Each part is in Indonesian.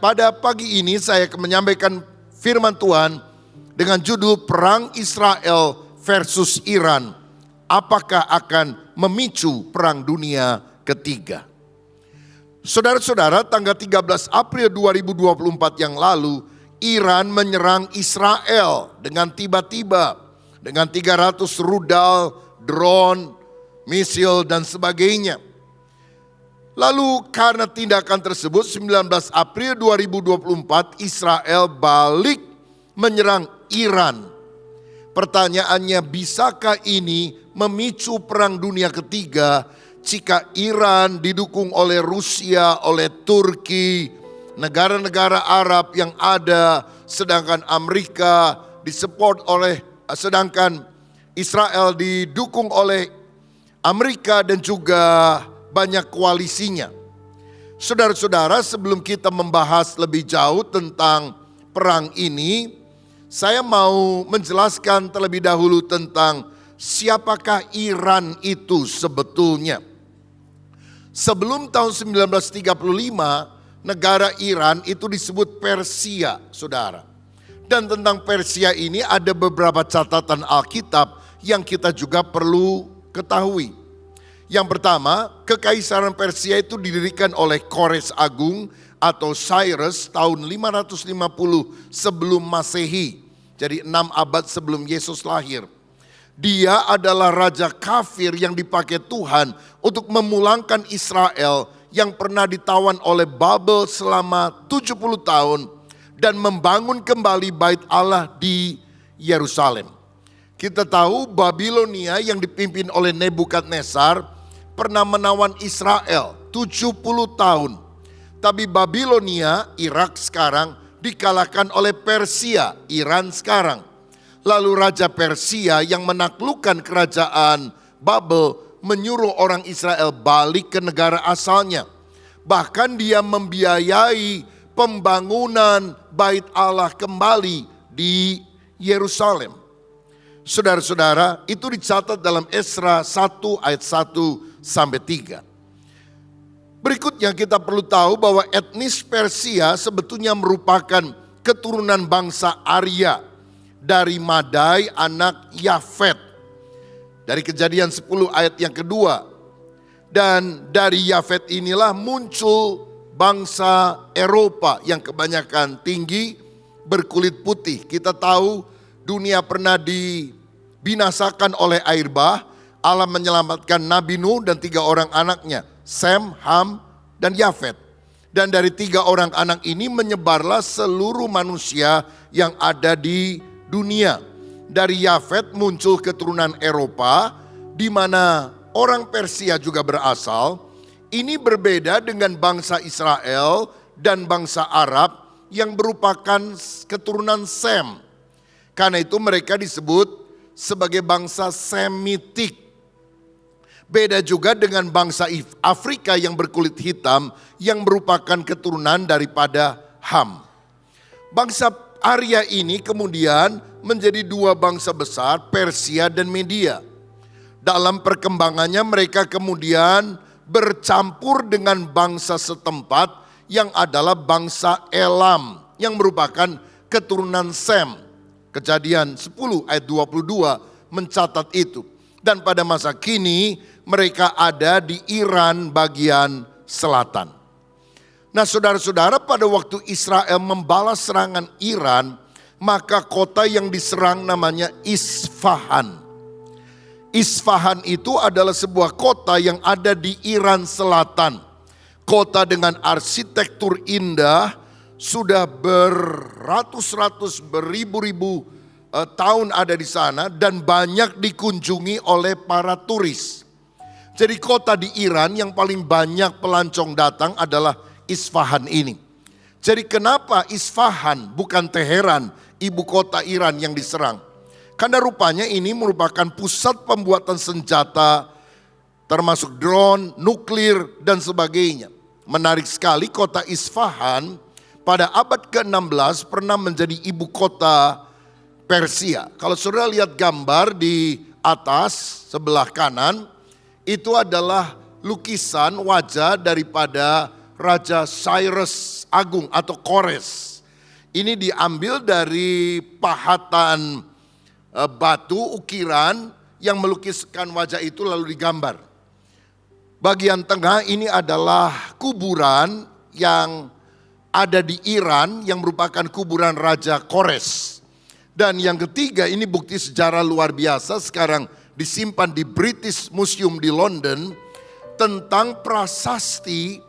pada pagi ini saya akan menyampaikan firman Tuhan dengan judul Perang Israel versus Iran. Apakah akan memicu perang dunia ketiga? Saudara-saudara, tanggal 13 April 2024 yang lalu, Iran menyerang Israel dengan tiba-tiba, dengan 300 rudal, drone, misil dan sebagainya. Lalu karena tindakan tersebut 19 April 2024 Israel balik menyerang Iran. Pertanyaannya, bisakah ini memicu perang dunia ketiga jika Iran didukung oleh Rusia, oleh Turki, negara-negara Arab yang ada, sedangkan Amerika disupport oleh, sedangkan Israel didukung oleh Amerika dan juga banyak koalisinya. Saudara-saudara, sebelum kita membahas lebih jauh tentang perang ini, saya mau menjelaskan terlebih dahulu tentang siapakah Iran itu sebetulnya. Sebelum tahun 1935, negara Iran itu disebut Persia, saudara. Dan tentang Persia ini ada beberapa catatan Alkitab yang kita juga perlu ketahui. Yang pertama, Kekaisaran Persia itu didirikan oleh Kores Agung atau Cyrus tahun 550 sebelum Masehi. Jadi 6 abad sebelum Yesus lahir. Dia adalah raja kafir yang dipakai Tuhan untuk memulangkan Israel yang pernah ditawan oleh Babel selama 70 tahun dan membangun kembali bait Allah di Yerusalem. Kita tahu Babilonia yang dipimpin oleh Nebukadnezar pernah menawan Israel 70 tahun. Tapi Babilonia, Irak sekarang, dikalahkan oleh Persia, Iran sekarang. Lalu Raja Persia yang menaklukkan kerajaan Babel menyuruh orang Israel balik ke negara asalnya. Bahkan dia membiayai pembangunan bait Allah kembali di Yerusalem. Saudara-saudara, itu dicatat dalam Esra 1 ayat 1 sampai 3. Berikutnya kita perlu tahu bahwa etnis Persia sebetulnya merupakan keturunan bangsa Arya dari Madai anak Yafet. Dari Kejadian 10 ayat yang kedua. Dan dari Yafet inilah muncul bangsa Eropa yang kebanyakan tinggi berkulit putih. Kita tahu dunia pernah dibinasakan oleh air bah. Allah menyelamatkan Nabi Nuh dan 3 orang anaknya, Sem, Ham, dan Yafet. Dan dari 3 orang anak ini menyebarlah seluruh manusia yang ada di dunia. Dari Yafet muncul keturunan Eropa, di mana orang Persia juga berasal. Ini berbeda dengan bangsa Israel dan bangsa Arab yang merupakan keturunan Sem. Karena itu mereka disebut sebagai bangsa Semitik. Beda juga dengan bangsa Afrika yang berkulit hitam yang merupakan keturunan daripada Ham. Bangsa Arya ini kemudian menjadi 2 bangsa besar, Persia dan Media. Dalam perkembangannya mereka kemudian bercampur dengan bangsa setempat yang adalah bangsa Elam yang merupakan keturunan Sem. Kejadian 10 ayat 22 mencatat itu. Dan pada masa kini mereka ada di Iran bagian selatan. Nah saudara-saudara, pada waktu Israel membalas serangan Iran, maka kota yang diserang namanya Isfahan. Isfahan itu adalah sebuah kota yang ada di Iran selatan. Kota dengan arsitektur indah, sudah beratus-ratus, beribu-ribu tahun ada di sana dan banyak dikunjungi oleh para turis. Jadi kota di Iran yang paling banyak pelancong datang adalah Isfahan ini. Jadi kenapa Isfahan bukan Teheran, ibu kota Iran yang diserang? Karena rupanya ini merupakan pusat pembuatan senjata termasuk drone, nuklir dan sebagainya. Menarik sekali, kota Isfahan pada abad ke-16 pernah menjadi ibu kota Persia. Kalau saudara lihat gambar di atas sebelah kanan, itu adalah lukisan wajah daripada Raja Cyrus Agung atau Kores. Ini diambil dari pahatan batu ukiran yang melukiskan wajah itu lalu digambar. Bagian tengah ini adalah kuburan yang ada di Iran yang merupakan kuburan Raja Kores. Dan yang ketiga ini bukti sejarah luar biasa sekarang disimpan di British Museum di London tentang prasasti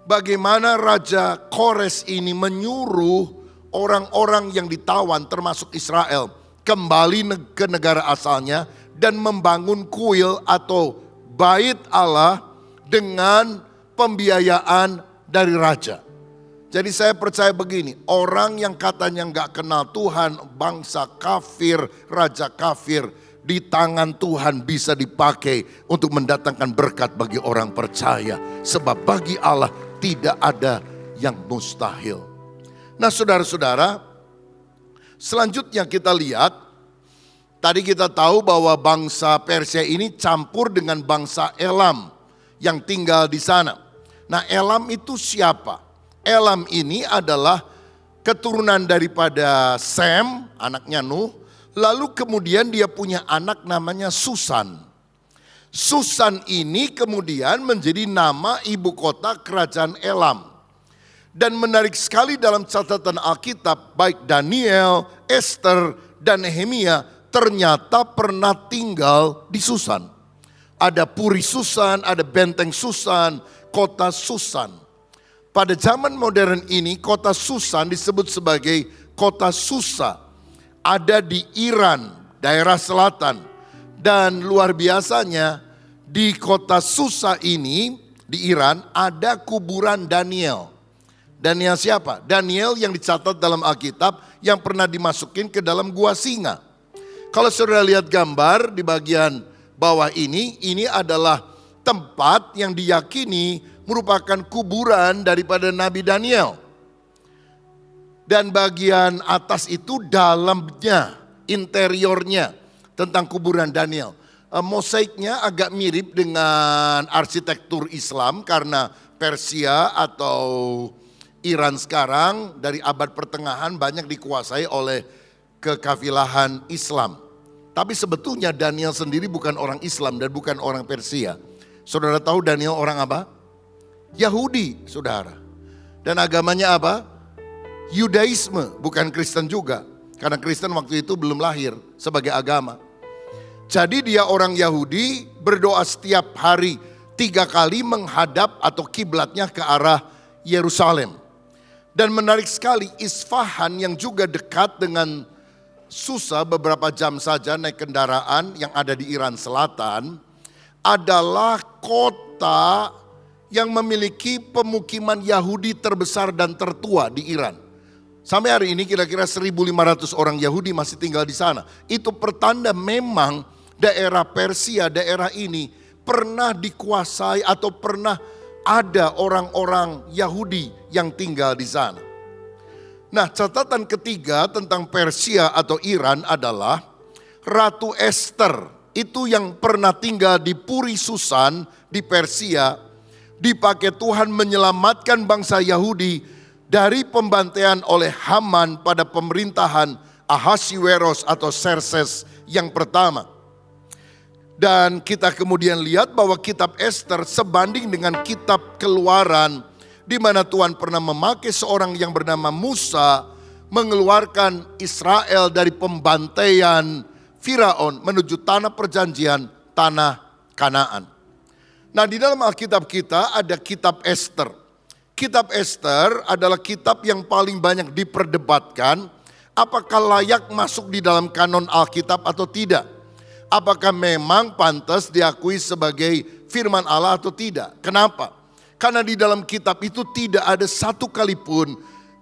bagaimana Raja Kores ini menyuruh orang-orang yang ditawan termasuk Israel kembali ke negara asalnya dan membangun kuil atau bait Allah dengan pembiayaan dari raja. Jadi saya percaya begini, orang yang katanya nggak kenal Tuhan, bangsa kafir, raja kafir, di tangan Tuhan bisa dipakai untuk mendatangkan berkat bagi orang percaya. Sebab bagi Allah tidak ada yang mustahil. Nah saudara-saudara, selanjutnya kita lihat, tadi kita tahu bahwa bangsa Persia ini campur dengan bangsa Elam yang tinggal di sana. Nah Elam itu siapa? Elam ini adalah keturunan daripada Sem, anaknya Nuh. Lalu kemudian dia punya anak namanya Susan. Susan ini kemudian menjadi nama ibu kota kerajaan Elam. Dan menarik sekali dalam catatan Alkitab, baik Daniel, Esther, dan Nehemia ternyata pernah tinggal di Susan. Ada Puri Susan, ada benteng Susan, kota Susan. Pada zaman modern ini kota Susan disebut sebagai kota Susa. Ada di Iran, daerah selatan. Dan luar biasanya di kota Susa ini di Iran ada kuburan Daniel. Daniel siapa? Daniel yang dicatat dalam Alkitab yang pernah dimasukin ke dalam gua singa. Kalau saudara lihat gambar di bagian bawah ini adalah tempat yang diyakini merupakan kuburan daripada Nabi Daniel. Dan bagian atas itu dalamnya, interiornya tentang kuburan Daniel. Mosaiknya agak mirip dengan arsitektur Islam karena Persia atau Iran sekarang dari abad pertengahan banyak dikuasai oleh kekafilahan Islam. Tapi sebetulnya Daniel sendiri bukan orang Islam dan bukan orang Persia. Saudara tahu Daniel orang apa? Yahudi, saudara. Dan agamanya apa? Yudaisme, bukan Kristen juga. Karena Kristen waktu itu belum lahir sebagai agama. Jadi dia orang Yahudi berdoa setiap hari 3 kali menghadap atau kiblatnya ke arah Yerusalem. Dan menarik sekali Isfahan yang juga dekat dengan Susa beberapa jam saja naik kendaraan yang ada di Iran Selatan adalah kota yang memiliki pemukiman Yahudi terbesar dan tertua di Iran. Sampai hari ini kira-kira 1.500 orang Yahudi masih tinggal di sana. Itu pertanda memang daerah Persia, daerah ini pernah dikuasai atau pernah ada orang-orang Yahudi yang tinggal di sana. Nah, catatan ketiga tentang Persia atau Iran adalah Ratu Esther. Itu yang pernah tinggal di Puri Susan di Persia. Dipakai Tuhan menyelamatkan bangsa Yahudi dari pembantaian oleh Haman pada pemerintahan Ahasiweros atau Xerxes yang pertama. Dan kita kemudian lihat bahwa kitab Esther sebanding dengan kitab Keluaran di mana Tuhan pernah memakai seorang yang bernama Musa mengeluarkan Israel dari pembantaian Firaun menuju tanah perjanjian, tanah Kanaan. Nah, di dalam Alkitab kita ada kitab Esther. Kitab Esther adalah kitab yang paling banyak diperdebatkan. Apakah layak masuk di dalam kanon Alkitab atau tidak? Apakah memang pantas diakui sebagai firman Allah atau tidak? Kenapa? Karena di dalam kitab itu tidak ada satu kali pun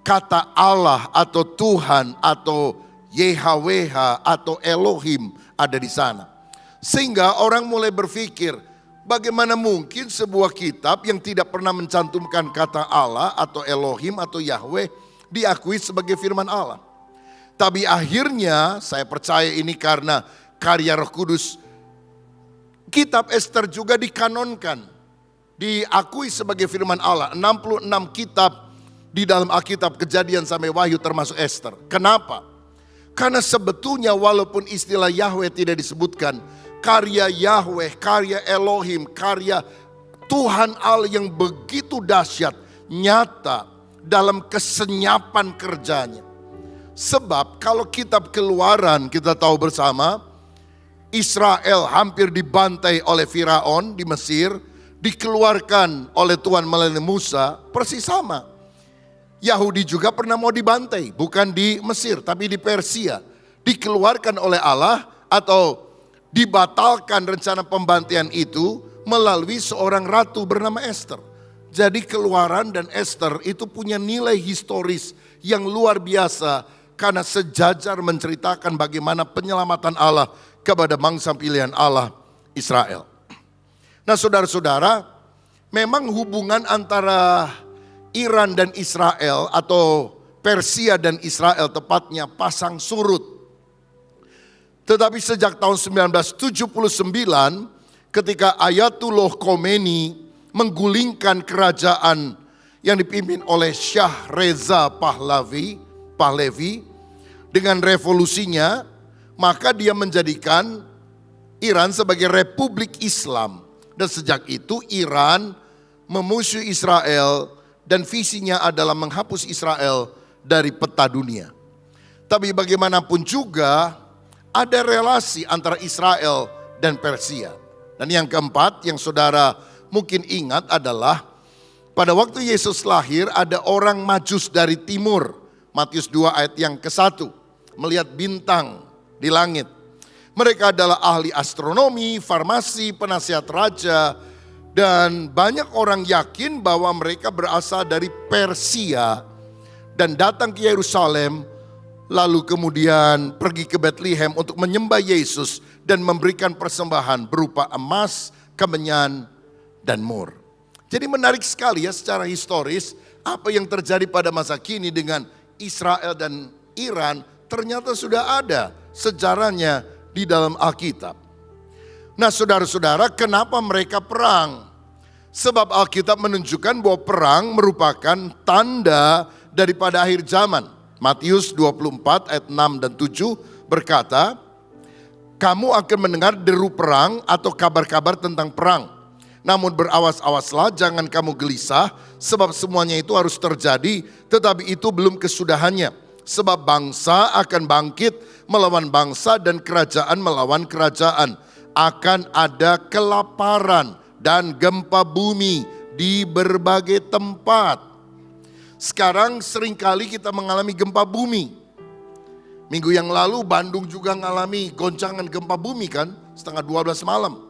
kata Allah atau Tuhan atau YHWH atau Elohim ada di sana. Sehingga orang mulai berpikir, bagaimana mungkin sebuah kitab yang tidak pernah mencantumkan kata Allah atau Elohim atau Yahweh diakui sebagai firman Allah. Tapi akhirnya saya percaya ini karena karya Roh Kudus, kitab Esther juga dikanonkan. diakui sebagai firman Allah. 66 kitab di dalam Alkitab, Kejadian sampai Wahyu termasuk Ester. Kenapa? Karena sebetulnya walaupun istilah Yahweh tidak disebutkan, karya Yahweh, karya Elohim, karya Tuhan Allah yang begitu dahsyat, nyata dalam kesenyapan kerjanya. Sebab kalau kitab Keluaran kita tahu bersama, Israel hampir dibantai oleh Firaun di Mesir, dikeluarkan oleh Tuhan melalui Musa, persis sama. Yahudi juga pernah mau dibantai, bukan di Mesir tapi di Persia. Dikeluarkan oleh Allah atau dibatalkan rencana pembantaian itu melalui seorang ratu bernama Esther. Jadi Keluaran dan Esther itu punya nilai historis yang luar biasa karena sejajar menceritakan bagaimana penyelamatan Allah kepada bangsa pilihan Allah, Israel. Nah saudara-saudara, memang hubungan antara Iran dan Israel atau Persia dan Israel tepatnya pasang surut. Tetapi sejak tahun 1979 ketika Ayatullah Khomeini menggulingkan kerajaan yang dipimpin oleh Shah Reza Pahlavi dengan revolusinya, maka dia menjadikan Iran sebagai Republik Islam. Dan sejak itu Iran memusuhi Israel dan visinya adalah menghapus Israel dari peta dunia. Tapi bagaimanapun juga ada relasi antara Israel dan Persia. Dan yang keempat yang saudara mungkin ingat adalah pada waktu Yesus lahir ada orang Majus dari timur. Matius 2 ayat yang ke-1. Melihat bintang di langit. Mereka adalah ahli astronomi, farmasi, penasihat raja. Dan banyak orang yakin bahwa mereka berasal dari Persia dan datang ke Yerusalem, lalu kemudian pergi ke Bethlehem untuk menyembah Yesus dan memberikan persembahan berupa emas, kemenyan, dan mur. Jadi menarik sekali ya secara historis apa yang terjadi pada masa kini dengan Israel dan Iran ternyata sudah ada sejarahnya di dalam Alkitab. Nah saudara-saudara, kenapa mereka perang? Sebab Alkitab menunjukkan bahwa perang merupakan tanda daripada akhir zaman. Matius 24 ayat 6 dan 7 berkata, kamu akan mendengar deru perang atau kabar-kabar tentang perang. Namun berawas-awaslah, jangan kamu gelisah, sebab semuanya itu harus terjadi, tetapi itu belum kesudahannya. Sebab bangsa akan bangkit melawan bangsa dan kerajaan melawan kerajaan. Akan ada kelaparan dan gempa bumi di berbagai tempat. Sekarang seringkali kita mengalami gempa bumi. Minggu yang lalu Bandung juga mengalami goncangan gempa bumi kan, setengah 12 malam.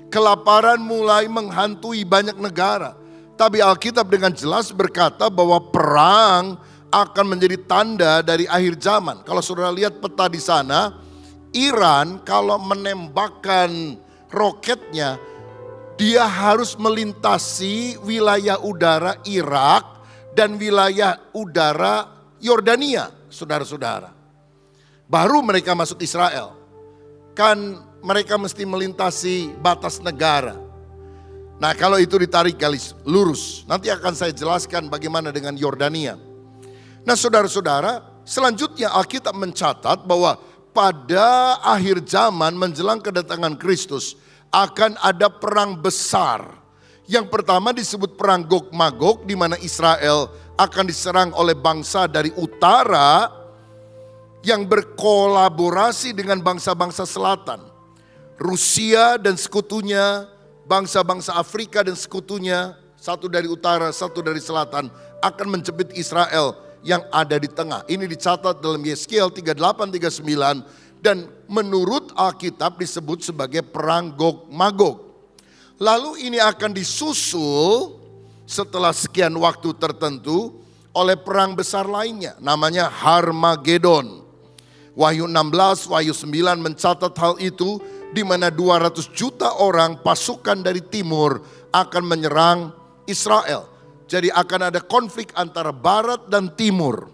Kelaparan mulai menghantui banyak negara. Tapi Alkitab dengan jelas berkata bahwa perang akan menjadi tanda dari akhir zaman. Kalau saudara lihat peta di sana, Iran kalau menembakkan roketnya, dia harus melintasi wilayah udara Irak dan wilayah udara Yordania, saudara-saudara. Baru mereka masuk Israel. Kan mereka mesti melintasi batas negara. Nah kalau itu ditarik garis lurus, nanti akan saya jelaskan bagaimana dengan Yordania. Nah saudara-saudara, selanjutnya Alkitab mencatat bahwa pada akhir zaman menjelang kedatangan Kristus akan ada perang besar. Yang pertama disebut perang Gog-Magog, di mana Israel akan diserang oleh bangsa dari utara yang berkolaborasi dengan bangsa-bangsa selatan. Rusia dan sekutunya, bangsa-bangsa Afrika dan sekutunya, satu dari utara, satu dari selatan, akan menjepit Israel yang ada di tengah. Ini dicatat dalam Yeskiel 38-39. Dan menurut Alkitab disebut sebagai perang Gog-Magog. Lalu ini akan disusul setelah sekian waktu tertentu oleh perang besar lainnya. Namanya Harmagedon. Wahyu 16, Wahyu 9 mencatat hal itu, di mana 200 juta orang pasukan dari timur akan menyerang Israel. Jadi akan ada konflik antara barat dan timur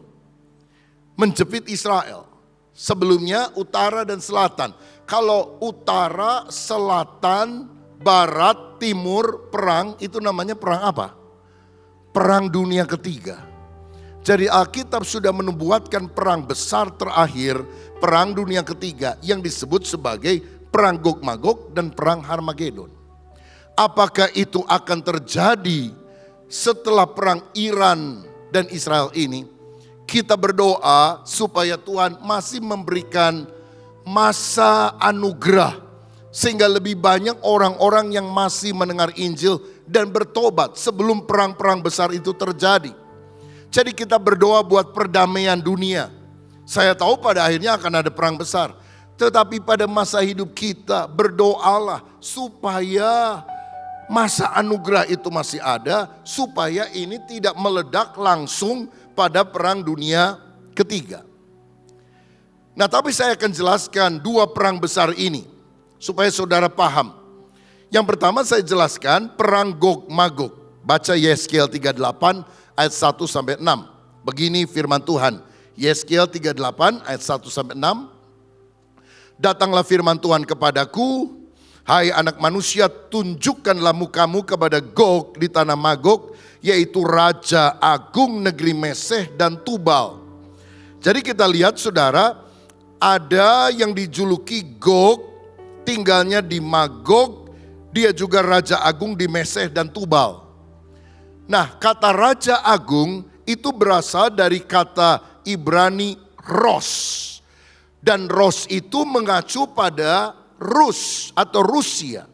menjepit Israel. Sebelumnya utara dan selatan. Kalau utara, selatan, barat, timur, perang, itu namanya perang apa? Perang dunia ketiga. Jadi Alkitab sudah menubuatkan perang besar terakhir, perang dunia ketiga yang disebut sebagai perang Gog Magog dan perang Harmagedon. Apakah itu akan terjadi setelah perang Iran dan Israel ini? Kita berdoa supaya Tuhan masih memberikan masa anugerah sehingga lebih banyak orang-orang yang masih mendengar Injil dan bertobat sebelum perang-perang besar itu terjadi. Jadi kita berdoa buat perdamaian dunia. Saya tahu pada akhirnya akan ada perang besar. Tetapi pada masa hidup kita berdoalah supaya masa anugerah itu masih ada. Supaya ini tidak meledak langsung pada perang dunia ketiga. Nah, tapi saya akan jelaskan dua perang besar ini supaya saudara paham. Yang pertama saya jelaskan perang Gog Magog. Baca Yeskiel 38 ayat 1 sampai 6. Begini firman Tuhan. Yeskiel 38 ayat 1 sampai 6. Datanglah firman Tuhan kepadaku, hai anak manusia, tunjukkanlah mukamu kepada Gog di tanah Magog, yaitu Raja Agung negeri Meseh dan Tubal. Jadi kita lihat saudara, ada yang dijuluki Gog, tinggalnya di Magog, dia juga Raja Agung di Meseh dan Tubal. Nah, kata Raja Agung itu berasal dari kata Ibrani Ros. Dan Ros itu mengacu pada Rus atau Rusia.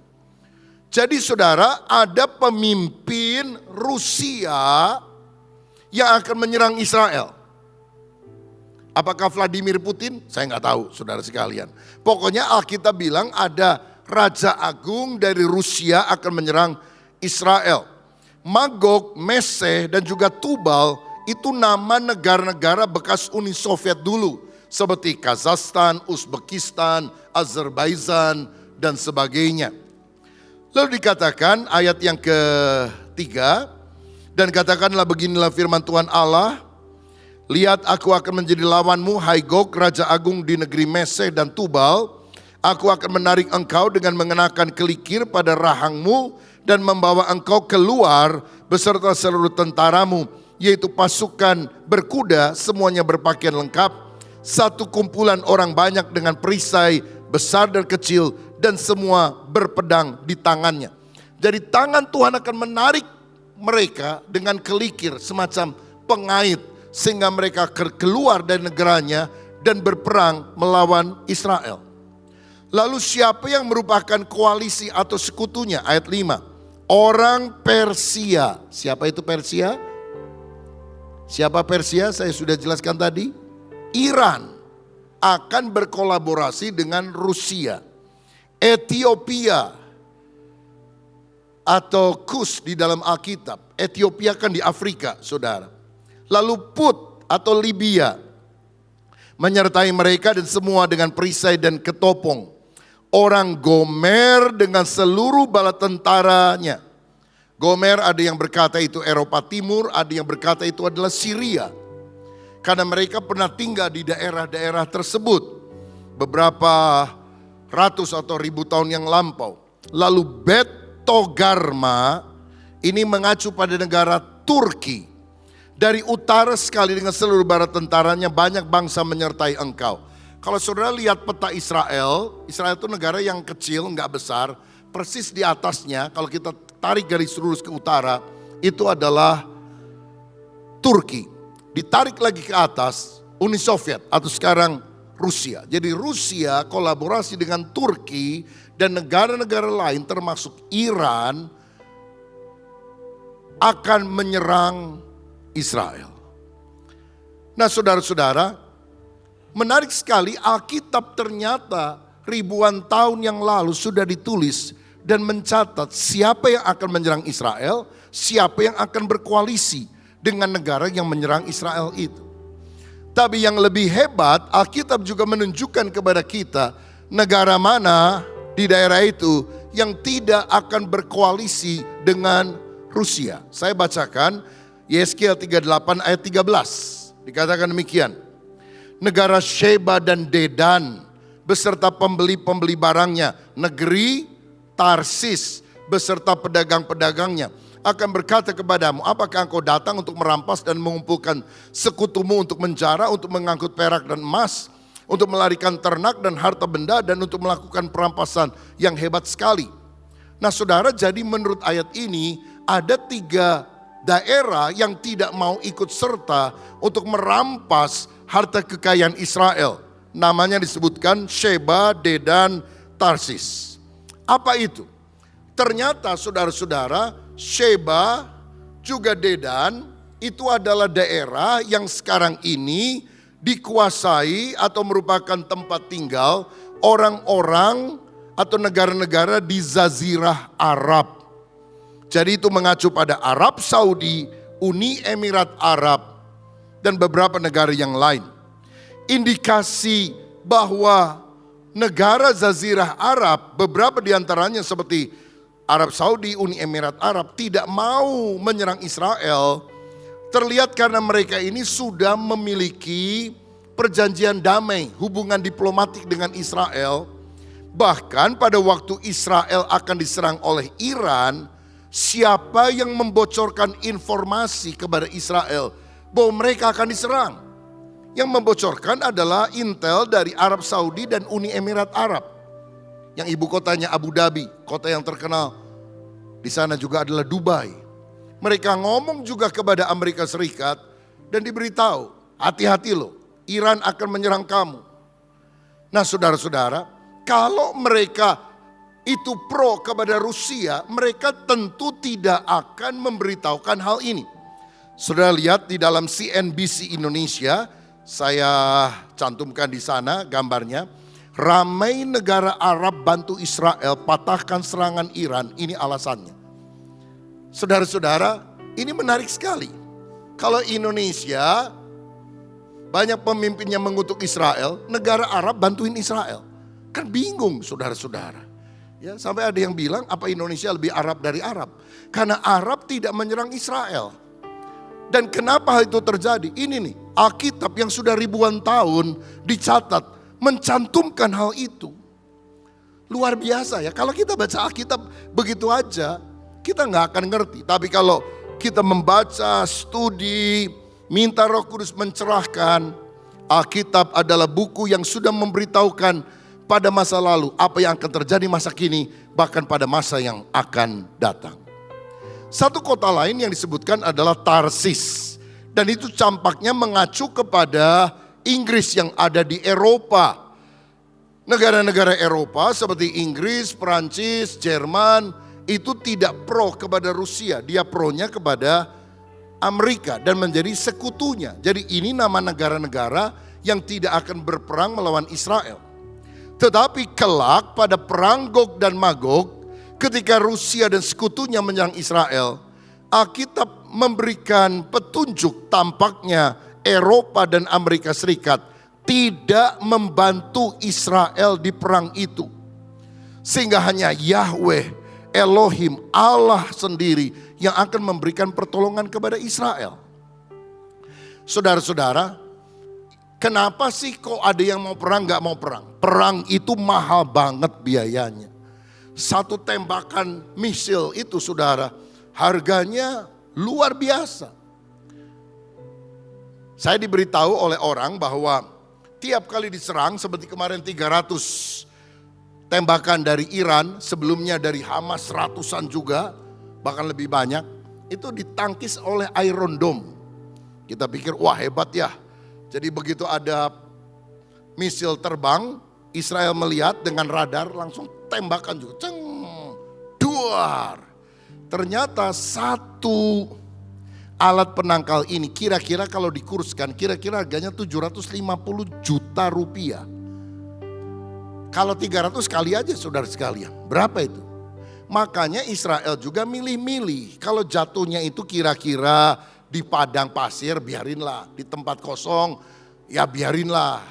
Jadi saudara, ada pemimpin Rusia yang akan menyerang Israel. Apakah Vladimir Putin? Saya nggak tahu saudara sekalian. Pokoknya Alkitab bilang ada Raja Agung dari Rusia akan menyerang Israel. Magog, Meseh dan juga Tubal itu nama negara-negara bekas Uni Soviet dulu. Seperti Kazakhstan, Uzbekistan, Azerbaijan dan sebagainya. Lalu dikatakan ayat yang ketiga, dan katakanlah beginilah firman Tuhan Allah, lihat aku akan menjadi lawanmu hai Gog, Raja Agung di negeri Meseh dan Tubal. Aku akan menarik engkau dengan mengenakan kelikir pada rahangmu dan membawa engkau keluar beserta seluruh tentaramu, yaitu pasukan berkuda semuanya berpakaian lengkap, satu kumpulan orang banyak dengan perisai besar dan kecil dan semua berpedang di tangannya. Jadi tangan Tuhan akan menarik mereka dengan kelikir semacam pengait sehingga mereka keluar dari negaranya dan berperang melawan Israel. Lalu siapa yang merupakan koalisi atau sekutunya? Ayat 5. Orang Persia. Siapa itu Persia? Siapa Persia? Saya sudah jelaskan tadi. Iran akan berkolaborasi dengan Rusia. Ethiopia atau Kus di dalam Alkitab. Ethiopia kan di Afrika, saudara. Lalu Put atau Libya menyertai mereka dan semua dengan perisai dan ketopong. Orang Gomer dengan seluruh bala tentaranya. Gomer ada yang berkata itu Eropa Timur, ada yang berkata itu adalah Syria. Karena mereka pernah tinggal di daerah-daerah tersebut beberapa ratus atau ribu tahun yang lampau. Lalu Bet Togarma ini mengacu pada negara Turki. Dari utara sekali dengan seluruh bala tentaranya banyak bangsa menyertai engkau. Kalau saudara lihat peta Israel, Israel itu negara yang kecil, nggak besar. Persis di atasnya, kalau kita tarik garis lurus ke utara, itu adalah Turki. Ditarik lagi ke atas, Uni Soviet atau sekarang Rusia. Jadi Rusia kolaborasi dengan Turki dan negara-negara lain termasuk Iran akan menyerang Israel. Nah saudara-saudara, menarik sekali Alkitab ternyata ribuan tahun yang lalu sudah ditulis dan mencatat siapa yang akan menyerang Israel, siapa yang akan berkoalisi dengan negara yang menyerang Israel itu. Tapi yang lebih hebat, Alkitab juga menunjukkan kepada kita negara mana di daerah itu yang tidak akan berkoalisi dengan Rusia. Saya bacakan Yeskiel 38 ayat 13. Dikatakan demikian. Negara Sheba dan Dedan beserta pembeli-pembeli barangnya, negeri Tarsis beserta pedagang-pedagangnya akan berkata kepadamu, apakah engkau datang untuk merampas dan mengumpulkan sekutumu untuk menjara, untuk mengangkut perak dan emas, untuk melarikan ternak dan harta benda, dan untuk melakukan perampasan yang hebat sekali. Nah saudara, jadi menurut ayat ini ada 3 daerah yang tidak mau ikut serta untuk merampas harta kekayaan Israel. Namanya disebutkan Sheba, Dedan, Tarsis. Apa itu? Ternyata saudara-saudara, Sheba juga Dedan itu adalah daerah yang sekarang ini dikuasai atau merupakan tempat tinggal orang-orang atau negara-negara di Jazirah Arab. Jadi itu mengacu pada Arab Saudi, Uni Emirat Arab, dan beberapa negara yang lain. Indikasi bahwa negara Jazirah Arab, beberapa diantaranya seperti Arab Saudi, Uni Emirat Arab tidak mau menyerang Israel, terlihat karena mereka ini sudah memiliki perjanjian damai, hubungan diplomatik dengan Israel. Bahkan pada waktu Israel akan diserang oleh Iran, siapa yang membocorkan informasi kepada Israel bahwa mereka akan diserang? Yang membocorkan adalah intel dari Arab Saudi dan Uni Emirat Arab. Yang ibu kotanya Abu Dhabi, kota yang terkenal. Di sana juga adalah Dubai. Mereka ngomong juga kepada Amerika Serikat dan diberitahu, hati-hati loh, Iran akan menyerang kamu. Nah saudara-saudara, kalau mereka itu pro kepada Rusia, mereka tentu tidak akan memberitahukan hal ini. Saudara lihat di dalam CNBC Indonesia, saya cantumkan di sana gambarnya. Ramai negara Arab bantu Israel patahkan serangan Iran, ini alasannya. Saudara-saudara, ini menarik sekali. Kalau Indonesia banyak pemimpinnya mengutuk Israel, negara Arab bantuin Israel. Kan bingung saudara-saudara. Ya, sampai ada yang bilang apa Indonesia lebih Arab dari Arab? Karena Arab tidak menyerang Israel. Dan kenapa hal itu terjadi? Ini nih, Alkitab yang sudah ribuan tahun dicatat mencantumkan hal itu. Luar biasa ya, kalau kita baca Alkitab begitu aja, kita nggak akan ngerti. Tapi kalau kita membaca, studi, minta Roh Kudus mencerahkan, Alkitab adalah buku yang sudah memberitahukan pada masa lalu, apa yang akan terjadi masa kini, bahkan pada masa yang akan datang. Satu kota lain yang disebutkan adalah Tarsis. Dan itu campaknya mengacu kepada Inggris yang ada di Eropa. Negara-negara Eropa seperti Inggris, Perancis, Jerman, itu tidak pro kepada Rusia. Dia pronya kepada Amerika dan menjadi sekutunya. Jadi ini nama negara-negara yang tidak akan berperang melawan Israel. Tetapi kelak pada perang Gog dan Magog, ketika Rusia dan sekutunya menyerang Israel, Alkitab memberikan petunjuk tampaknya Eropa dan Amerika Serikat tidak membantu Israel di perang itu. Sehingga hanya Yahweh, Elohim, Allah sendiri yang akan memberikan pertolongan kepada Israel. Saudara-saudara, kenapa sih kok ada yang mau perang gak mau perang? Perang itu mahal banget biayanya. Satu tembakan misil itu saudara, harganya luar biasa. Saya diberitahu oleh orang bahwa tiap kali diserang seperti kemarin 300 tembakan dari Iran, sebelumnya dari Hamas ratusan juga, bahkan lebih banyak, itu ditangkis oleh Iron Dome. Kita pikir wah hebat ya. Jadi begitu ada misil terbang, Israel melihat dengan radar langsung tembakan juga. Ceng, duar. Ternyata satu alat penangkal ini kira-kira kalau dikurskan kira-kira harganya 750 juta rupiah. Kalau 300 kali aja saudara sekalian, berapa itu? Makanya Israel juga milih-milih. Kalau jatuhnya itu kira-kira di padang pasir biarinlah, di tempat kosong ya biarinlah.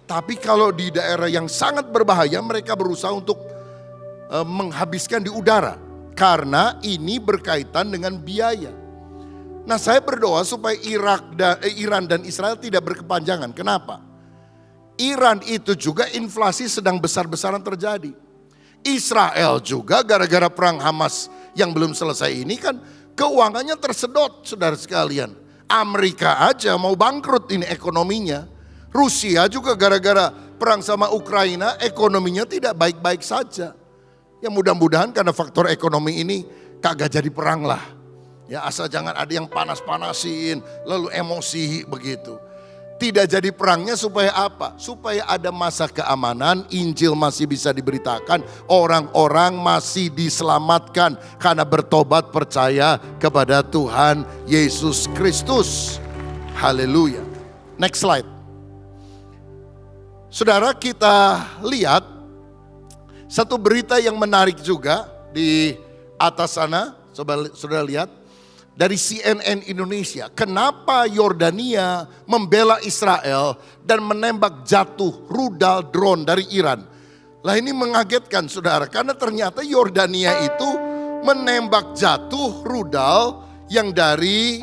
Tapi kalau di daerah yang sangat berbahaya mereka berusaha untuk menghabiskan di udara. Karena ini berkaitan dengan biaya. Nah saya berdoa supaya Iran dan Israel tidak berkepanjangan. Kenapa? Iran itu juga inflasi sedang besar-besaran terjadi. Israel juga gara-gara perang Hamas yang belum selesai ini kan keuangannya tersedot, saudara sekalian. Amerika aja mau bangkrut ini ekonominya. Rusia juga gara-gara perang sama Ukraina ekonominya tidak baik-baik saja. Ya mudah-mudahan karena faktor ekonomi ini kagak jadi perang lah. Ya asal jangan ada yang panas-panasin lalu emosi begitu. Tidak jadi perangnya supaya apa? Supaya ada masa keamanan, Injil masih bisa diberitakan, orang-orang masih diselamatkan karena bertobat percaya kepada Tuhan Yesus Kristus. Haleluya. Next slide. Saudara, kita lihat satu berita yang menarik juga di atas sana. Saudara lihat. Dari CNN Indonesia, kenapa Yordania membela Israel dan menembak jatuh rudal drone dari Iran. Lah ini mengagetkan saudara, karena ternyata Yordania itu menembak jatuh rudal yang dari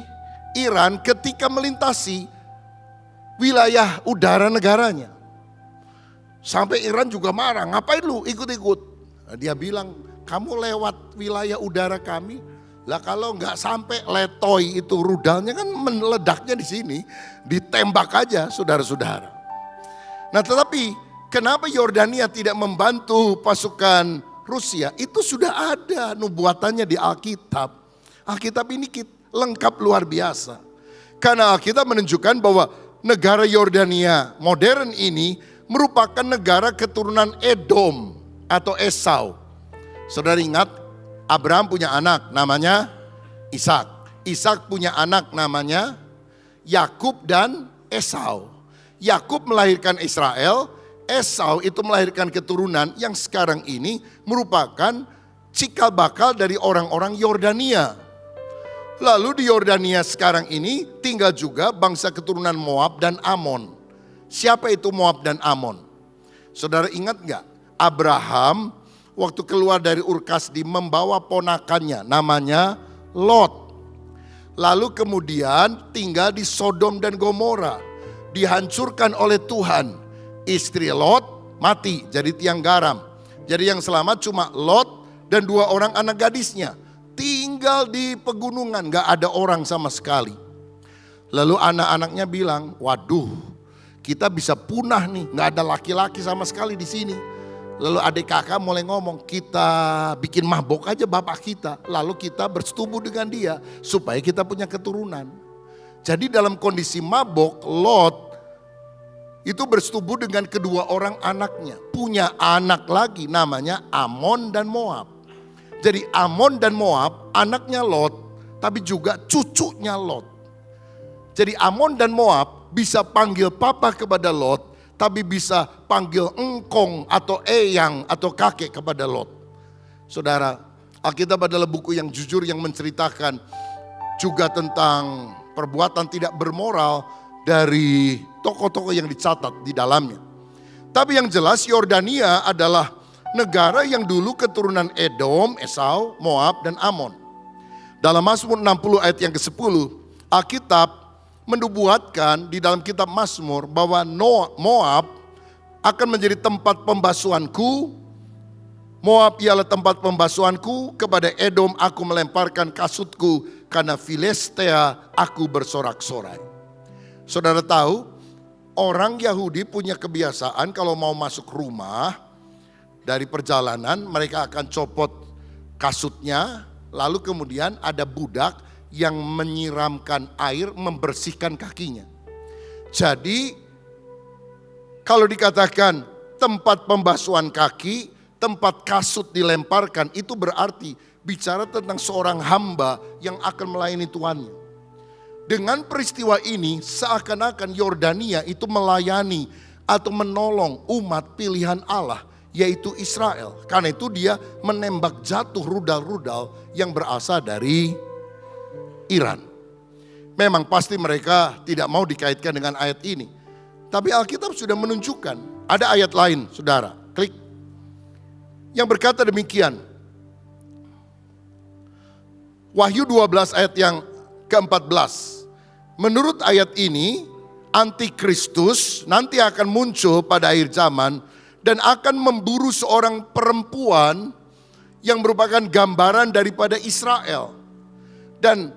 Iran ketika melintasi wilayah udara negaranya. Sampai Iran juga marah, ngapain lu ikut-ikut? Nah, dia bilang, kamu lewat wilayah udara kami. Lah kalau nggak sampai letoy itu rudalnya kan meledaknya di sini, ditembak aja saudara-saudara. Nah tetapi kenapa Yordania tidak membantu pasukan Rusia? Itu sudah ada nubuatannya di Alkitab. Alkitab ini lengkap luar biasa. Karena Alkitab menunjukkan bahwa negara Yordania modern ini merupakan negara keturunan Edom atau Esau. Saudara ingat? Abraham punya anak namanya Ishak. Ishak punya anak namanya Yakub dan Esau. Yakub melahirkan Israel, Esau itu melahirkan keturunan yang sekarang ini merupakan cikal bakal dari orang-orang Yordania. Lalu di Yordania sekarang ini tinggal juga bangsa keturunan Moab dan Amon. Siapa itu Moab dan Amon? Saudara ingat gak? Abraham waktu keluar dari Ur-Kasdim membawa ponakannya namanya Lot. Lalu kemudian tinggal di Sodom dan Gomora. Dihancurkan oleh Tuhan. Istri Lot mati jadi tiang garam. Jadi yang selamat cuma Lot dan 2 orang anak gadisnya. Tinggal di pegunungan, gak ada orang sama sekali. Lalu anak-anaknya bilang, waduh kita bisa punah nih, gak ada laki-laki sama sekali di sini. Lalu adik kakak mulai ngomong, kita bikin mabok aja bapak kita. Lalu kita bersetubuh dengan dia supaya kita punya keturunan. Jadi dalam kondisi mabok, Lot itu bersetubuh dengan kedua orang anaknya. Punya anak lagi namanya Amon dan Moab. Jadi Amon dan Moab anaknya Lot, tapi juga cucunya Lot. Jadi Amon dan Moab bisa panggil papa kepada Lot, tapi bisa panggil engkong atau eyang atau kakek kepada Lot. Saudara, Alkitab adalah buku yang jujur yang menceritakan juga tentang perbuatan tidak bermoral dari tokoh-tokoh yang dicatat di dalamnya. Tapi yang jelas Yordania adalah negara yang dulu keturunan Edom, Esau, Moab dan Amon. Dalam Mazmur 60 ayat yang ke-10, Alkitab menubuatkan di dalam kitab Mazmur bahwa Moab akan menjadi tempat pembasuhanku. Moab ialah tempat pembasuhanku, kepada Edom aku melemparkan kasutku, karena Filistea aku bersorak-sorai. Saudara tahu, orang Yahudi punya kebiasaan kalau mau masuk rumah dari perjalanan mereka akan copot kasutnya, lalu kemudian ada budak yang menyiramkan air membersihkan kakinya. Jadi kalau dikatakan tempat pembasuhan kaki, tempat kasut dilemparkan, itu berarti bicara tentang seorang hamba yang akan melayani tuannya. Dengan peristiwa ini seakan-akan Yordania itu melayani atau menolong umat pilihan Allah, yaitu Israel. Karena itu dia menembak jatuh rudal-rudal yang berasal dari Iran. Memang pasti mereka tidak mau dikaitkan dengan ayat ini. Tapi Alkitab sudah menunjukkan ada ayat lain, saudara. Klik. Yang berkata demikian. Wahyu 12 ayat yang ke-14. Menurut ayat ini, Antikristus nanti akan muncul pada akhir zaman dan akan memburu seorang perempuan yang merupakan gambaran daripada Israel. Dan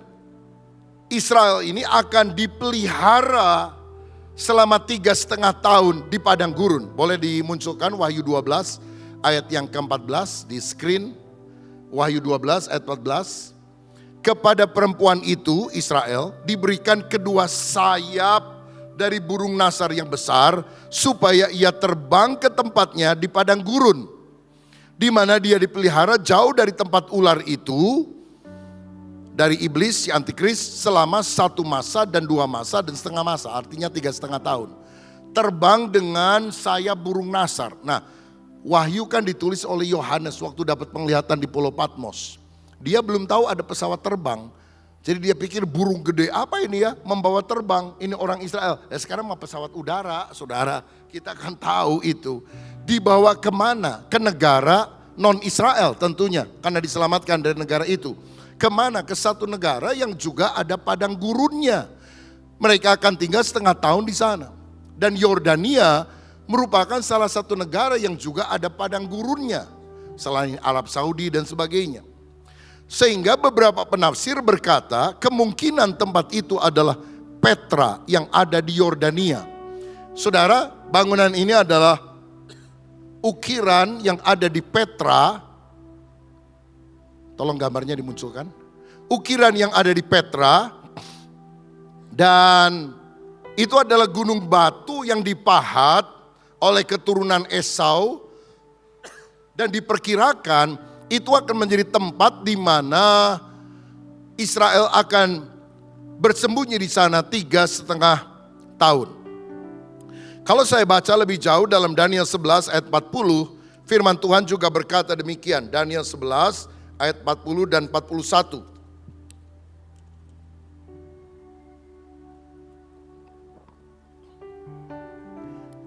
Israel ini akan dipelihara selama 3,5 tahun di padang gurun. Boleh dimunculkan Wahyu 12 ayat yang ke-14 di screen. Wahyu 12 ayat 14. Kepada perempuan itu, Israel, diberikan kedua sayap dari burung nasar yang besar, supaya ia terbang ke tempatnya di padang gurun, di mana dia dipelihara jauh dari tempat ular itu, dari iblis, si antikris, selama 1 masa dan 2 masa dan setengah masa, artinya 3,5 tahun. Terbang dengan sayap burung nasar. Nah, Wahyu kan ditulis oleh Yohanes waktu dapat penglihatan di Pulau Patmos. Dia belum tahu ada pesawat terbang. Jadi dia pikir burung gede apa ini ya, membawa terbang, ini orang Israel. Sekarang mah pesawat udara, saudara, kita akan tahu itu. Dibawa kemana? Ke negara non-Israel tentunya, karena diselamatkan dari negara itu. Kemana? Ke satu negara yang juga ada padang gurunnya. Mereka akan tinggal 1,5 tahun di sana. Dan Yordania merupakan salah satu negara yang juga ada padang gurunnya, selain Arab Saudi dan sebagainya. Sehingga beberapa penafsir berkata kemungkinan tempat itu adalah Petra yang ada di Yordania. Saudara, bangunan ini adalah ukiran yang ada di Petra. Tolong gambarnya dimunculkan. Ukiran yang ada di Petra, dan itu adalah gunung batu yang dipahat oleh keturunan Esau, dan diperkirakan itu akan menjadi tempat di mana Israel akan bersembunyi di sana 3,5 tahun. Kalau saya baca lebih jauh dalam Daniel 11 ayat 40, firman Tuhan juga berkata demikian. Daniel 11 ayat 40 dan 41.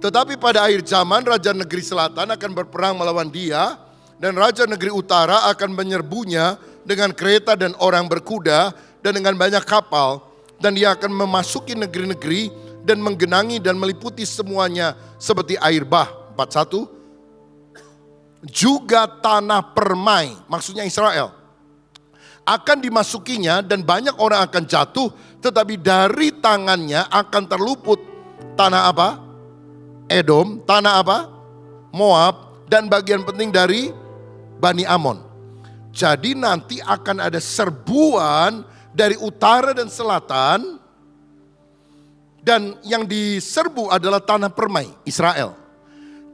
Tetapi pada akhir zaman raja negeri selatan akan berperang melawan dia, dan raja negeri utara akan menyerbunya dengan kereta dan orang berkuda dan dengan banyak kapal. Dan dia akan memasuki negeri-negeri dan menggenangi dan meliputi semuanya seperti air bah. 41. Juga tanah permai, maksudnya Israel, akan dimasukinya dan banyak orang akan jatuh, tetapi dari tangannya akan terluput tanah apa? Edom, tanah apa? Moab, dan bagian penting dari Bani Amon. Jadi nanti akan ada serbuan dari utara dan selatan, dan yang diserbu adalah tanah permai Israel.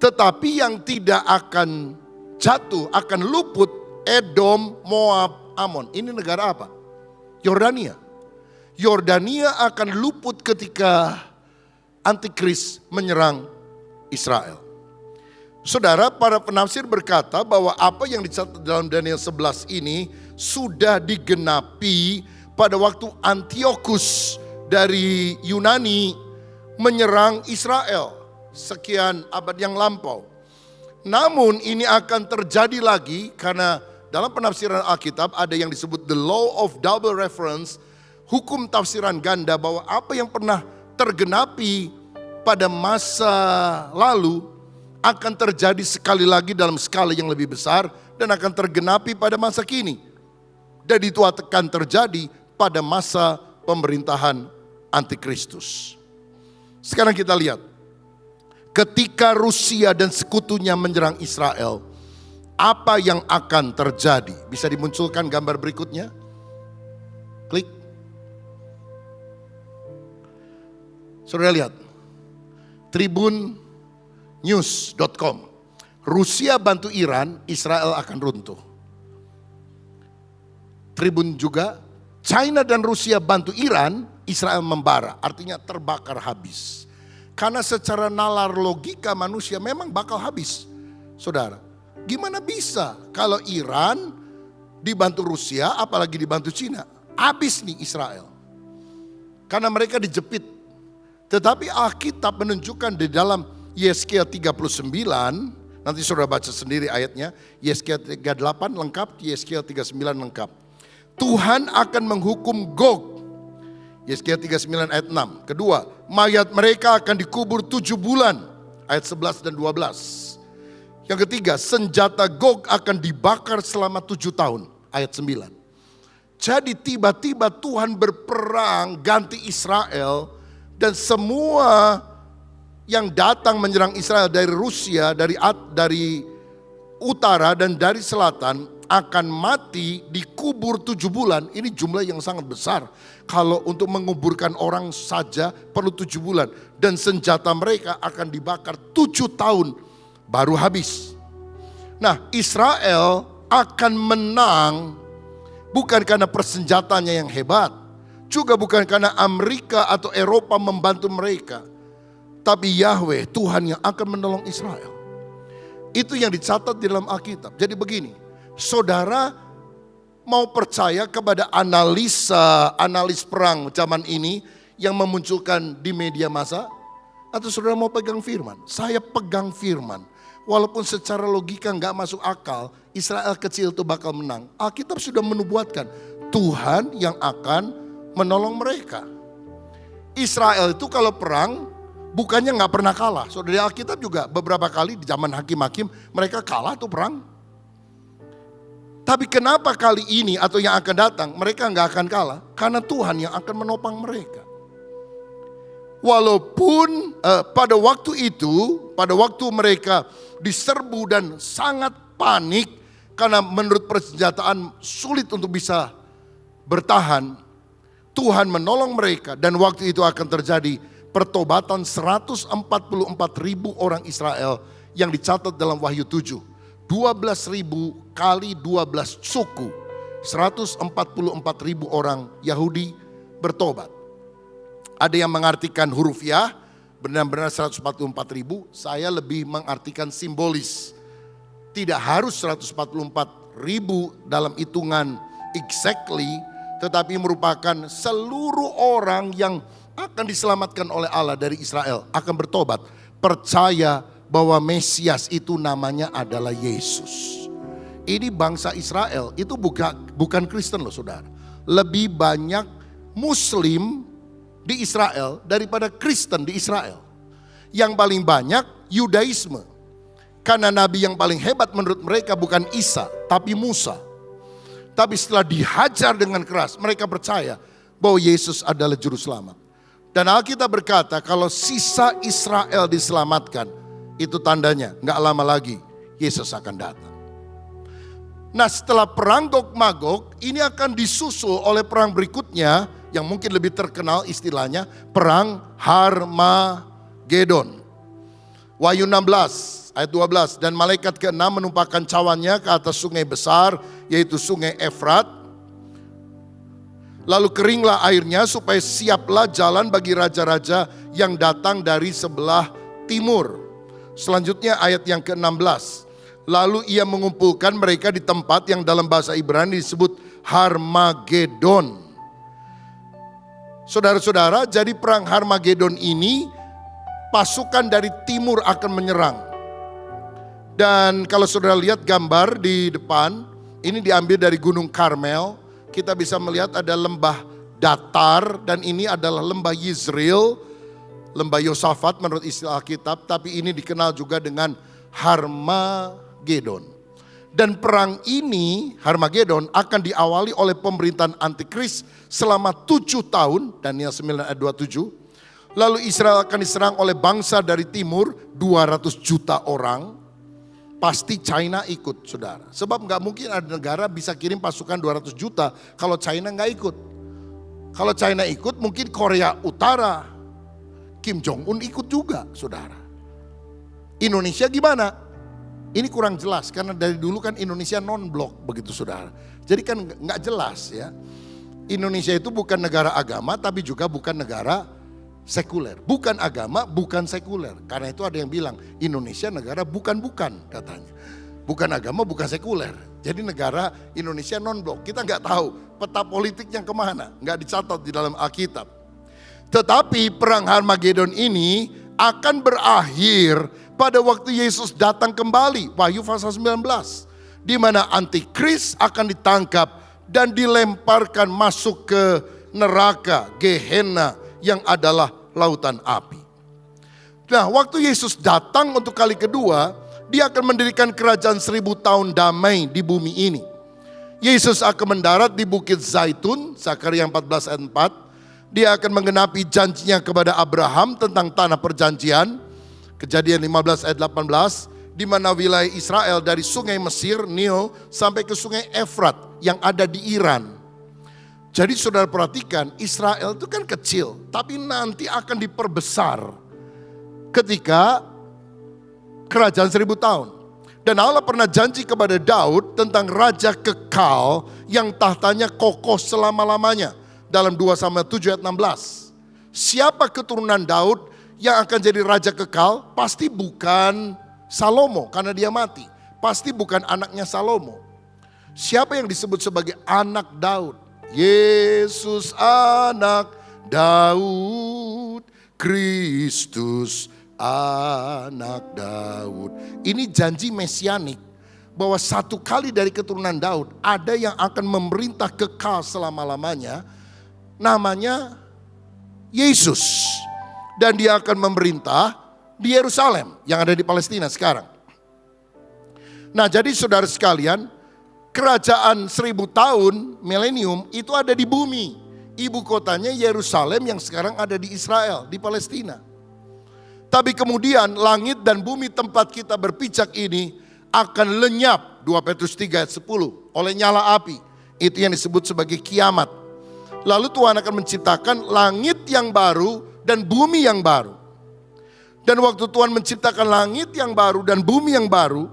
Tetapi yang tidak akan jatuh, akan luput Edom, Moab, Amon. Ini negara apa? Yordania. Yordania akan luput ketika antikris menyerang Israel. Saudara, para penafsir berkata bahwa apa yang dicatat dalam Daniel 11 ini sudah digenapi pada waktu Antiochus dari Yunani menyerang Israel sekian abad yang lampau. Namun ini akan terjadi lagi karena dalam penafsiran Alkitab ada yang disebut the law of double reference, hukum tafsiran ganda, bahwa apa yang pernah tergenapi pada masa lalu akan terjadi sekali lagi dalam skala yang lebih besar dan akan tergenapi pada masa kini. Dan itu akan terjadi pada masa pemerintahan Antikristus. Sekarang kita lihat, ketika Rusia dan sekutunya menyerang Israel, apa yang akan terjadi? Bisa dimunculkan gambar berikutnya? Klik. Saudara lihat, tribunnews.com. Rusia bantu Iran, Israel akan runtuh. Tribun juga, China dan Rusia bantu Iran, Israel membara. Artinya terbakar habis. Karena secara nalar logika manusia memang bakal habis. Saudara, gimana bisa kalau Iran dibantu Rusia, apalagi dibantu China? Habis nih Israel. Karena mereka dijepit. Tetapi Alkitab menunjukkan di dalam Yesaya 39, nanti saudara baca sendiri ayatnya, Yesaya 38 lengkap, Yesaya 39 lengkap. Tuhan akan menghukum Gog, Yesaya 39 ayat 6. Kedua, mayat mereka akan dikubur 7 bulan, ayat 11 dan 12. Yang ketiga, senjata Gog akan dibakar selama 7 tahun. Ayat 9. Jadi tiba-tiba Tuhan berperang ganti Israel. Dan semua yang datang menyerang Israel dari Rusia, dari utara dan dari selatan akan mati dikubur 7 bulan. Ini jumlah yang sangat besar. Kalau untuk menguburkan orang saja perlu 7 bulan. Dan senjata mereka akan dibakar 7 tahun baru habis. Nah, Israel akan menang bukan karena persenjatanya yang hebat. Juga bukan karena Amerika atau Eropa membantu mereka. Tapi Yahweh, Tuhan yang akan menolong Israel. Itu yang dicatat di dalam Alkitab. Jadi begini, saudara mau percaya kepada analis perang zaman ini yang memunculkan di media massa? Atau saudara mau pegang firman? Saya pegang firman. Walaupun secara logika nggak masuk akal, Israel kecil itu bakal menang. Alkitab sudah menubuatkan Tuhan yang akan menolong mereka. Israel itu kalau perang bukannya nggak pernah kalah. Saudara, Alkitab juga beberapa kali di zaman hakim-hakim mereka kalah tuh perang. Tapi kenapa kali ini atau yang akan datang mereka nggak akan kalah? Karena Tuhan yang akan menopang mereka. Walaupun pada waktu itu, pada waktu mereka diserbu dan sangat panik karena menurut persenjataan sulit untuk bisa bertahan, Tuhan menolong mereka dan waktu itu akan terjadi pertobatan 144.000 orang Israel yang dicatat dalam Wahyu 7. 12.000 kali 12 suku. 144.000 orang Yahudi bertobat. Ada yang mengartikan huruf ya, benar-benar 144.000. Saya lebih mengartikan simbolis. Tidak harus 144.000 dalam hitungan exactly, tetapi merupakan seluruh orang yang akan diselamatkan oleh Allah dari Israel akan bertobat. Percaya bahwa Mesias itu namanya adalah Yesus. Ini bangsa Israel itu bukan Kristen loh saudara. Lebih banyak Muslim di Israel daripada Kristen di Israel. Yang paling banyak Yudaisme. Karena nabi yang paling hebat menurut mereka bukan Isa tapi Musa. Tapi setelah dihajar dengan keras, mereka percaya bahwa Yesus adalah juru selamat. Dan Alkitab berkata kalau sisa Israel diselamatkan, itu tandanya gak lama lagi Yesus akan datang. Nah, setelah perang Gog Magog, ini akan disusul oleh perang berikutnya yang mungkin lebih terkenal istilahnya perang Harmagedon. Wahyu 16 ayat 12, dan malaikat ke-6 menumpahkan cawannya ke atas sungai besar, yaitu sungai Efrat. Lalu keringlah airnya supaya siaplah jalan bagi raja-raja yang datang dari sebelah timur. Selanjutnya ayat yang ke-16. Lalu ia mengumpulkan mereka di tempat yang dalam bahasa Ibrani disebut Harmagedon. Saudara-saudara, jadi perang Harmagedon ini pasukan dari timur akan menyerang. Dan kalau saudara lihat gambar di depan, ini diambil dari Gunung Karmel. Kita bisa melihat ada lembah datar dan ini adalah lembah Yizreel, lembah Yosafat menurut istilah Alkitab. Tapi ini dikenal juga dengan Harmagedon. Dan perang ini, Harmagedon, akan diawali oleh pemerintahan antikris selama 7 tahun, Daniel 9 ayat 27. Lalu Israel akan diserang oleh bangsa dari timur, 200 juta orang. Pasti China ikut, saudara. Sebab gak mungkin ada negara bisa kirim pasukan 200 juta kalau China gak ikut. Kalau China ikut mungkin Korea Utara, Kim Jong-un ikut juga, saudara. Indonesia gimana? Ini kurang jelas karena dari dulu kan Indonesia non-blok begitu, saudara. Jadi kan gak jelas ya. Indonesia itu bukan negara agama tapi juga bukan negara sekuler. Bukan agama, bukan sekuler. Karena itu ada yang bilang Indonesia negara bukan-bukan katanya. Bukan agama, bukan sekuler. Jadi negara Indonesia non-blok. Kita nggak tahu peta politiknya kemana. Nggak dicatat di dalam Alkitab. Tetapi perang Harmagedon ini akan berakhir pada waktu Yesus datang kembali. Wahyu pasal 19. Di mana antikris akan ditangkap dan dilemparkan masuk ke neraka, Gehenna, yang adalah lautan api. Nah, waktu Yesus datang untuk kali kedua, Dia akan mendirikan kerajaan 1000 tahun damai di bumi ini. Yesus akan mendarat di Bukit Zaitun, Zakaria 14 ayat 4. Dia akan menggenapi janjinya kepada Abraham tentang tanah perjanjian. Kejadian 15 ayat 18. Di mana wilayah Israel dari sungai Mesir, Nil, sampai ke sungai Efrat yang ada di Iran. Jadi saudara perhatikan, Israel itu kan kecil, tapi nanti akan diperbesar ketika kerajaan 1000 tahun. Dan Allah pernah janji kepada Daud tentang raja kekal yang tahtanya kokoh selama-lamanya. Dalam 2 Samuel 7 ayat 16. Siapa keturunan Daud yang akan jadi raja kekal? Pasti bukan Salomo karena dia mati. Pasti bukan anaknya Salomo. Siapa yang disebut sebagai anak Daud? Yesus anak Daud, Kristus anak Daud. Ini janji mesianik bahwa satu kali dari keturunan Daud ada yang akan memerintah kekal selama-lamanya, namanya Yesus. Dan dia akan memerintah di Yerusalem yang ada di Palestina sekarang. Nah, jadi saudara sekalian, kerajaan 1000 tahun milenium itu ada di bumi. Ibu kotanya Yerusalem yang sekarang ada di Israel, di Palestina. Tapi kemudian langit dan bumi tempat kita berpijak ini akan lenyap, 2 Petrus 3 ayat 10, oleh nyala api. Itu yang disebut sebagai kiamat. Lalu Tuhan akan menciptakan langit yang baru dan bumi yang baru. Dan waktu Tuhan menciptakan langit yang baru dan bumi yang baru,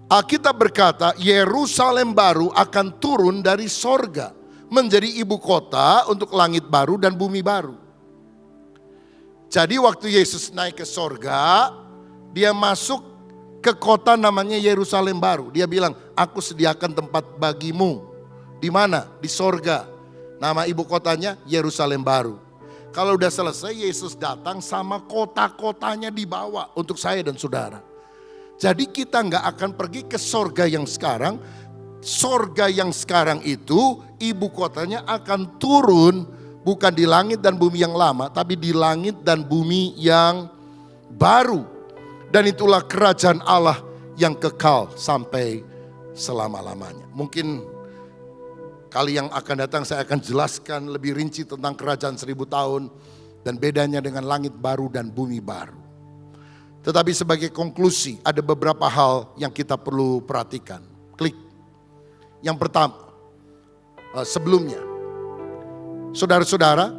Alkitab berkata Yerusalem baru akan turun dari sorga menjadi ibu kota untuk langit baru dan bumi baru. Jadi waktu Yesus naik ke sorga, dia masuk ke kota namanya Yerusalem baru. Dia bilang, aku sediakan tempat bagimu. Di mana? Di sorga. Nama ibu kotanya Yerusalem baru. Kalau udah selesai, Yesus datang sama kota-kotanya dibawa untuk saya dan saudara. Jadi kita nggak akan pergi ke sorga yang sekarang. Sorga yang sekarang itu ibu kotanya akan turun bukan di langit dan bumi yang lama, tapi di langit dan bumi yang baru. Dan itulah kerajaan Allah yang kekal sampai selama-lamanya. Mungkin kali yang akan datang saya akan jelaskan lebih rinci tentang kerajaan 1000 tahun dan bedanya dengan langit baru dan bumi baru. Tetapi sebagai konklusi ada beberapa hal yang kita perlu perhatikan. Klik. Yang pertama, sebelumnya. Saudara-saudara,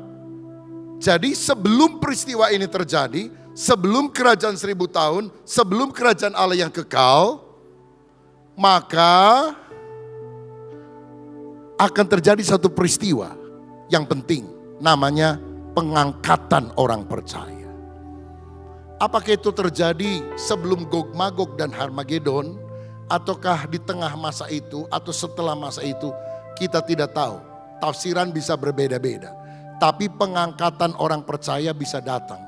jadi sebelum peristiwa ini terjadi, sebelum kerajaan 1000 tahun, sebelum kerajaan Allah yang kekal, maka akan terjadi satu peristiwa yang penting, namanya pengangkatan orang percaya. Apakah itu terjadi sebelum Gog Magog dan Harmagedon, ataukah di tengah masa itu atau setelah masa itu, kita tidak tahu. Tafsiran bisa berbeda-beda, tapi pengangkatan orang percaya bisa datang.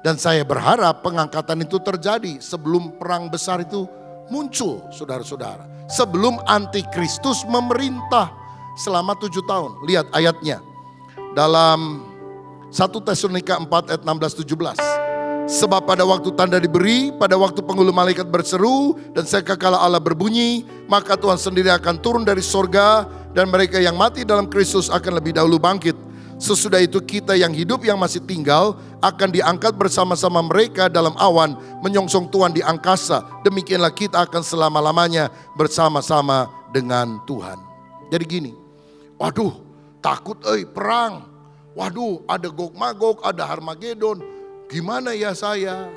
Dan saya berharap pengangkatan itu terjadi sebelum perang besar itu muncul, saudara-saudara. Sebelum antikristus memerintah selama 7 tahun. Lihat ayatnya. Dalam 1 Tesalonika 4 ayat 16-17. Sebab pada waktu tanda diberi, pada waktu penghulu malaikat berseru, dan sangkakala Allah berbunyi, maka Tuhan sendiri akan turun dari sorga, dan mereka yang mati dalam Kristus akan lebih dahulu bangkit. Sesudah itu kita yang hidup yang masih tinggal akan diangkat bersama-sama mereka dalam awan menyongsong Tuhan di angkasa. Demikianlah kita akan selama-lamanya bersama-sama dengan Tuhan. Jadi gini, waduh takut perang. Waduh ada Gog Magog, ada Harmagedon. Gimana ya saya?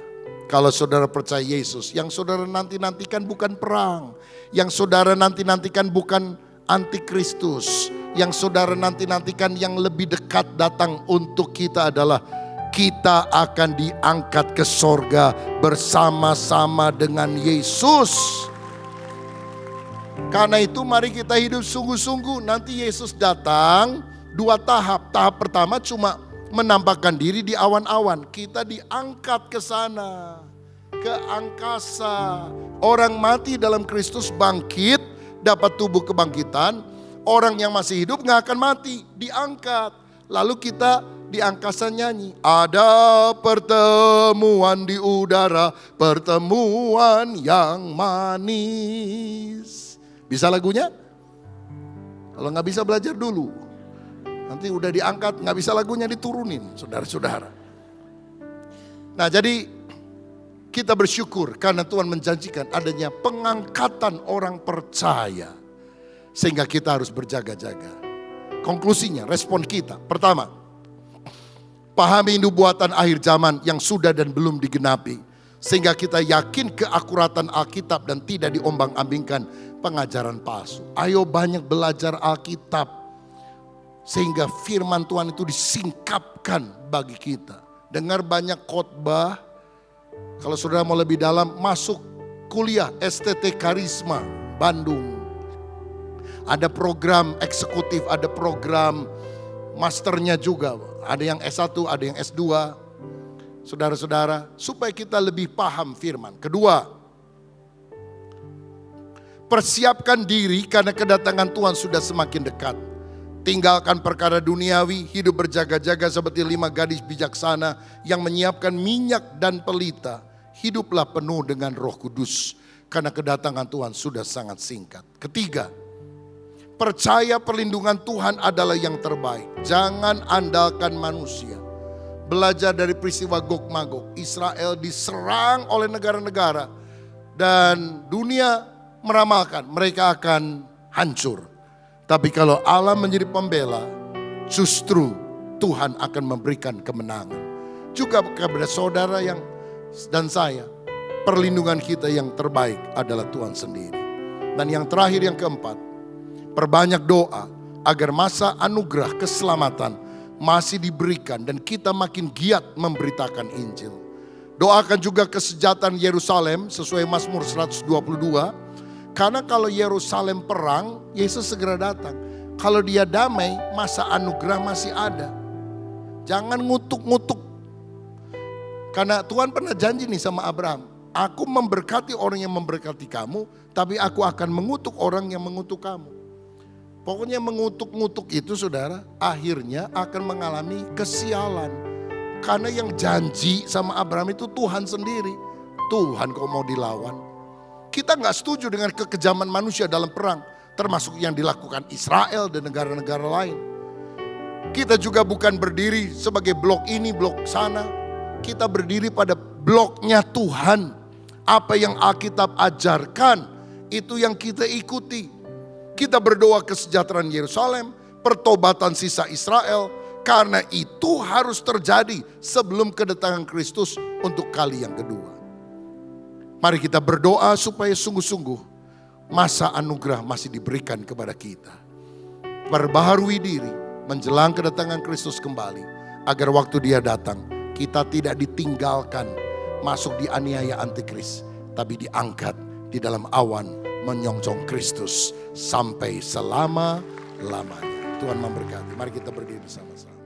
Kalau saudara percaya Yesus, yang saudara nanti-nantikan bukan perang. Yang saudara nanti-nantikan bukan antikristus. Yang saudara nanti-nantikan yang lebih dekat datang untuk kita adalah kita akan diangkat ke sorga bersama-sama dengan Yesus. Karena itu mari kita hidup sungguh-sungguh. Nanti Yesus datang 2 tahap. Tahap pertama cuma menampakkan diri di awan-awan. Kita diangkat ke sana, ke angkasa. Orang mati dalam Kristus bangkit, dapat tubuh kebangkitan. Orang yang masih hidup gak akan mati, diangkat. Lalu kita di angkasa nyanyi. Ada pertemuan di udara, pertemuan yang manis. Bisa lagunya? Kalau nggak bisa belajar dulu. Nanti udah diangkat, nggak bisa lagunya diturunin, saudara-saudara. Nah jadi kita bersyukur karena Tuhan menjanjikan adanya pengangkatan orang percaya. Sehingga kita harus berjaga-jaga. Konklusinya, respon kita. Pertama, pahami nubuatan akhir zaman yang sudah dan belum digenapi. Sehingga kita yakin keakuratan Alkitab dan tidak diombang-ambingkan pengajaran palsu. Ayo banyak belajar Alkitab. Sehingga firman Tuhan itu disingkapkan bagi kita. Dengar banyak khotbah. Kalau saudara mau lebih dalam, masuk kuliah STT Karisma Bandung. Ada program eksekutif, ada program masternya juga. Ada yang S1, ada yang S2. Saudara-saudara, supaya kita lebih paham firman. Kedua, persiapkan diri karena kedatangan Tuhan sudah semakin dekat. Tinggalkan perkara duniawi, hidup berjaga-jaga seperti 5 gadis bijaksana yang menyiapkan minyak dan pelita. Hiduplah penuh dengan Roh Kudus karena kedatangan Tuhan sudah sangat singkat. Ketiga, percaya perlindungan Tuhan adalah yang terbaik. Jangan andalkan manusia. Belajar dari peristiwa Gog Magog. Israel diserang oleh negara-negara. Dan dunia meramalkan mereka akan hancur. Tapi kalau Allah menjadi pembela, justru Tuhan akan memberikan kemenangan. Juga kepada saudara yang dan saya, perlindungan kita yang terbaik adalah Tuhan sendiri. Dan yang terakhir, yang keempat, perbanyak doa agar masa anugerah keselamatan masih diberikan dan kita makin giat memberitakan Injil. Doakan juga kesejahteraan Yerusalem sesuai Mazmur 122. Karena kalau Yerusalem perang, Yesus segera datang. Kalau dia damai, masa anugerah masih ada. Jangan ngutuk-ngutuk. Karena Tuhan pernah janji nih sama Abraham. Aku memberkati orang yang memberkati kamu, tapi aku akan mengutuk orang yang mengutuk kamu. Pokoknya mengutuk-ngutuk itu saudara, akhirnya akan mengalami kesialan. Karena yang janji sama Abraham itu Tuhan sendiri. Tuhan kok mau dilawan? Kita nggak setuju dengan kekejaman manusia dalam perang, termasuk yang dilakukan Israel dan negara-negara lain. Kita juga bukan berdiri sebagai blok ini, blok sana. Kita berdiri pada bloknya Tuhan. Apa yang Alkitab ajarkan, itu yang kita ikuti. Kita berdoa kesejahteraan Yerusalem, pertobatan sisa Israel, karena itu harus terjadi sebelum kedatangan Kristus untuk kali yang kedua. Mari kita berdoa supaya sungguh-sungguh masa anugerah masih diberikan kepada kita. Perbaharui diri menjelang kedatangan Kristus kembali. Agar waktu dia datang kita tidak ditinggalkan masuk di aniaya antikris. Tapi diangkat di dalam awan menyongsong Kristus sampai selama-lamanya. Tuhan memberkati. Mari kita berdiri bersama-sama.